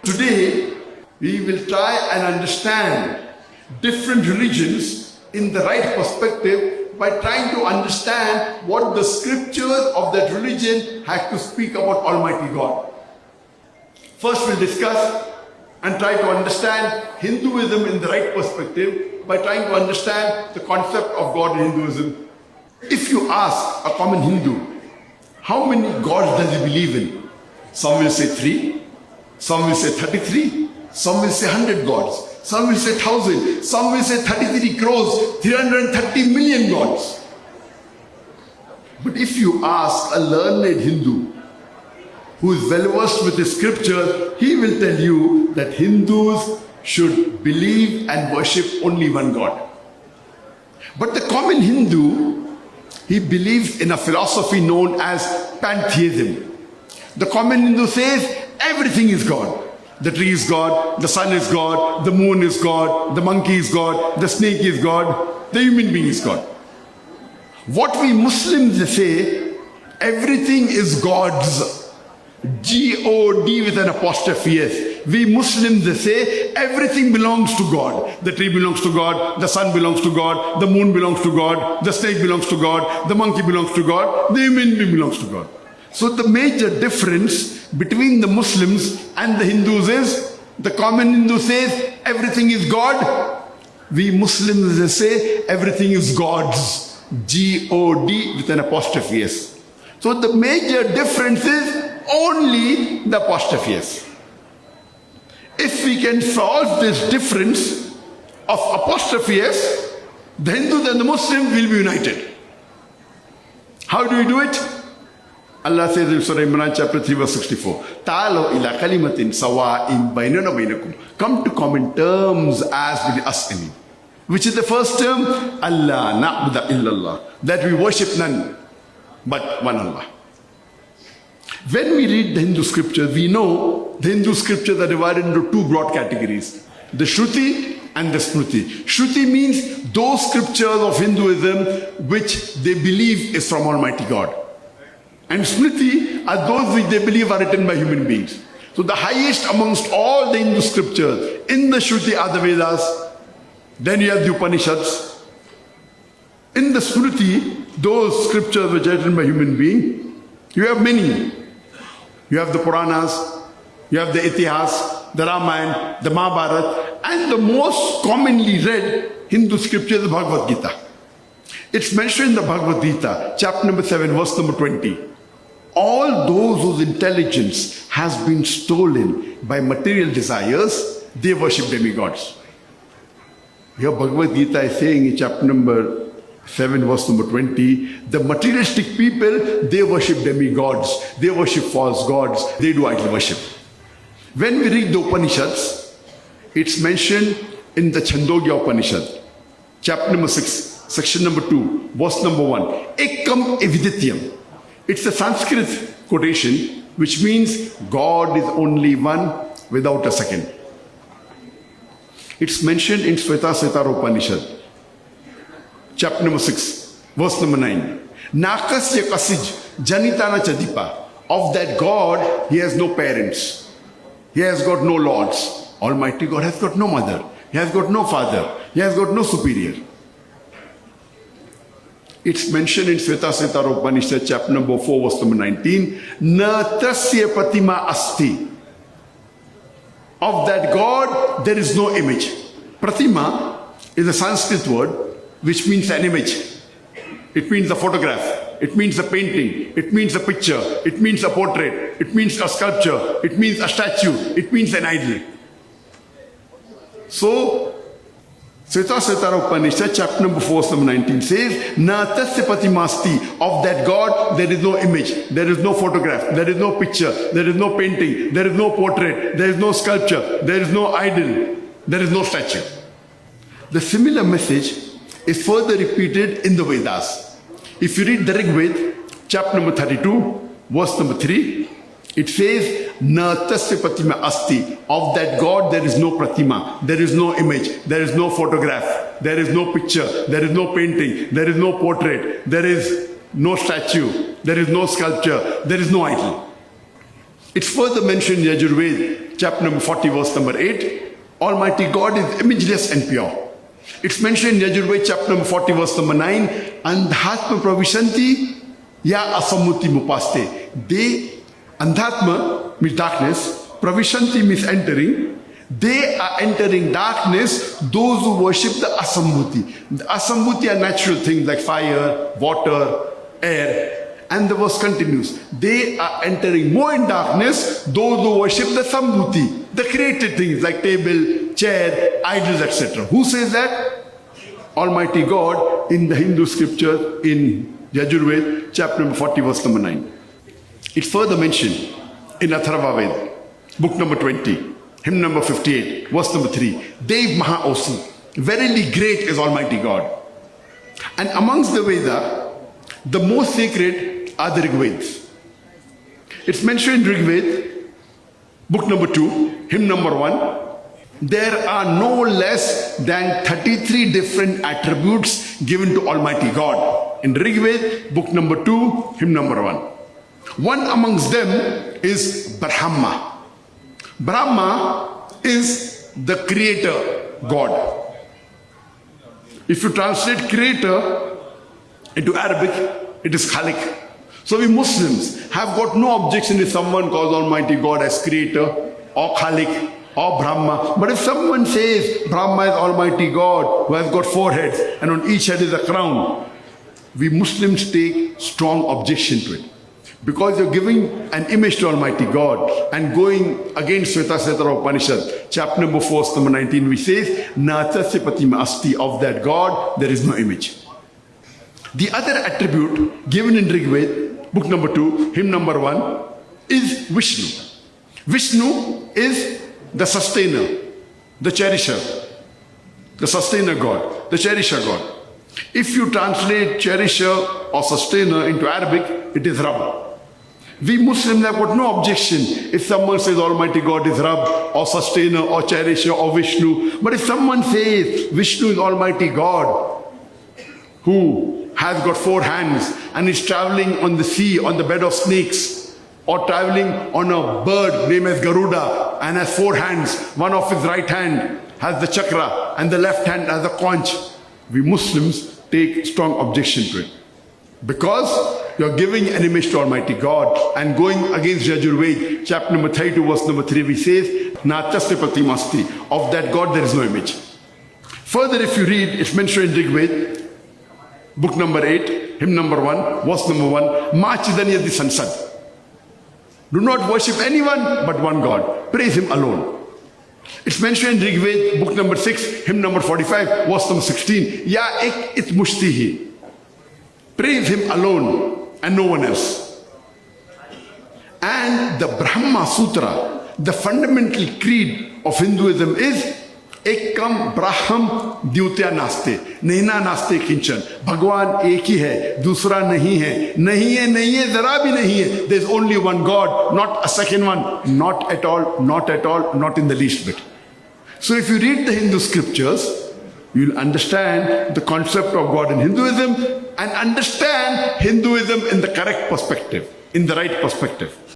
Today, we will try and understand different religions in the right perspective by trying to understand what the scriptures of that religion have to speak about Almighty God. First, we'll discuss and try to understand Hinduism in the right perspective by trying to understand the concept of God in Hinduism. If you ask a common Hindu, how many gods does he believe in? Some will say 3, some will say 33, some will say 100 gods, some will say 1,000, some will say 33 crores, 330 million gods. But if you ask a learned Hindu who is well versed with the scripture, he will tell you that Hindus should believe and worship only one God. But the common Hindu, he believes in a philosophy known as pantheism. The common Hindu says everything is God. The tree is God, the sun is God, the moon is God, the monkey is God, the snake is God, the human being is God. What we Muslims say, everything is God's. G-O-D with an apostrophe S. We Muslims say everything belongs to God. The tree belongs to God, the sun belongs to God, the moon belongs to God, the snake belongs to God, the monkey belongs to God, the human being belongs to God. So the major difference between the Muslims and the Hindus is, the common Hindu says everything is God. We Muslims say everything is God's. G-O-D with an apostrophe S. So the major difference is only the apostrophe S. If we can solve this difference of apostrophe S, the Hindus and the Muslims will be united. How do we do it? Allah says in Surah Imran chapter 3 verse 64, Ta'alaw ila kalimatin sawa'in bainana bainakum. Come to common terms as with us and you. Which is the first term? Allah na'budu illallah. That we worship none but one Allah. When we read the Hindu scriptures, we know the Hindu scriptures are divided into two broad categories. The Shruti and the Smriti. Shruti means those scriptures of Hinduism which they believe is from Almighty God. And Smriti are those which they believe are written by human beings. So the highest amongst all the Hindu scriptures in the Shruti are the Vedas. Then you have the Upanishads. In the Smriti, those scriptures which are written by human beings, you have many. You have the Puranas, you have the Itihas, the Ramayana, the Mahabharata, and the most commonly read Hindu scripture is the Bhagavad Gita. It's mentioned in the Bhagavad Gita, chapter number 7, verse number 20. All those whose intelligence has been stolen by material desires, they worship demigods. Here Bhagavad Gita is saying in chapter number 7 verse number 20, the materialistic people, they worship demigods, they worship false gods, they do idol worship. When we read the Upanishads, it's mentioned in the Chandogya Upanishad, chapter number 6, section number 2, verse number 1, Ekam Evidityam. It's a Sanskrit quotation which means God is only one without a second. It's mentioned in Svetasvatara Upanishad, chapter number 6, verse number 9. Nakasya kasij janitana chadipa. Of that God, he has no parents. He has got no lords. Almighty God has got no mother. He has got no father. He has got no superior. It's mentioned in Svetasvatara Upanishad, chapter number 4, verse number 19. Na tasya pratima asti. Of that God, there is no image. Pratima is a Sanskrit word which means an image. It means a photograph. It means a painting. It means a picture. It means a portrait. It means a sculpture. It means a statue. It means an idol. So, Svetasvatara Upanishad, chapter number 4, verse number 19 says, Na tasya pratimasti. Of that God, there is no image. There is no photograph. There is no picture. There is no painting. There is no portrait. There is no sculpture. There is no idol. There is no statue. The similar message is further repeated in the Vedas. If you read the Rig Veda, chapter number 32, verse number 3, it says, Na tasya pratima asti. Of that God there is no pratima, there is no image, there is no photograph, there is no picture, there is no painting, there is no portrait, there is no statue, there is no sculpture, there is no idol. It's further mentioned in Yajurveda, chapter number 40, verse number 8, Almighty God is imageless and pure. It's mentioned in Yajurved, chapter number 40, verse number 9, Andhatma pravishanti ya asammuti mupaste. They, Andhatma means darkness, pravishanti means entering. They are entering darkness, those who worship the asammuti. The asammuti are natural things like fire, water, air. And the verse continues. They are entering more in darkness, those who worship the sambhuti, the created things like table, chair, idols, etc. Who says that? Almighty God in the Hindu scripture in Yajurved, chapter number 40, verse number 9. It's further mentioned in Atharva Veda, book number 20. Hymn number 58, verse number 3. Dev Maha Osi, verily great is Almighty God. And amongst the Veda, the most sacred are the Rigvedas. It's mentioned in Rigved, book number 2, hymn number 1. There are no less than 33 different attributes given to Almighty God. In Rigved, book number 2, hymn number 1. One amongst them is Brahma. Brahma is the creator God. If you translate creator into Arabic, it is Khalik. So we Muslims have got no objection if someone calls Almighty God as creator or Khalik or Brahma. But if someone says Brahma is Almighty God who has got 4 heads and on each head is a crown, we Muslims take strong objection to it. Because you're giving an image to Almighty God and going against Svetasvatara Upanishad, chapter number 4, verse number 19, which says, Natasya Patima Asti, of that God, there is no image. The other attribute given in Rigved, book number 2, hymn number 1, is Vishnu. Vishnu is the sustainer, the cherisher, the sustainer God, the cherisher God. If you translate cherisher or sustainer into Arabic, it is Rabb. We Muslims have got no objection if someone says Almighty God is Rabb or sustainer or cherisher or Vishnu. But if someone says Vishnu is Almighty God who has got 4 hands and is traveling on the sea on the bed of snakes, or traveling on a bird named as Garuda and has 4 hands, one of his right hand has the chakra and the left hand has the conch, we Muslims take strong objection to it. Because you're giving an image to Almighty God and going against Yajurved, chapter number 32, verse number 3, which says, Natasya Pratimasti, of that God there is no image. Further, if you read, it's mentioned in Rigved, book number 8, hymn number 1, verse number 1, Ma Chidanyadi Sansad. Do not worship anyone but one God. Praise Him alone. It's mentioned in Rigved, book number 6, hymn number 45, verse number 16, Ya Ek It Mushtihi. Praise Him alone and no one else. And the Brahma Sutra, the fundamental creed of Hinduism is Ekam Braham Dyutya Naste. Nehna Naste Kinchan. Bhagwan ek hi hai, dusra nahi hai. Nahi hai, nahi hai, zara bhi nahi hai. There's only one God, not a second one. Not at all, not at all, not in the least bit. So if you read the Hindu scriptures, you'll understand the concept of God in Hinduism and understand Hinduism in the correct perspective, in the right perspective.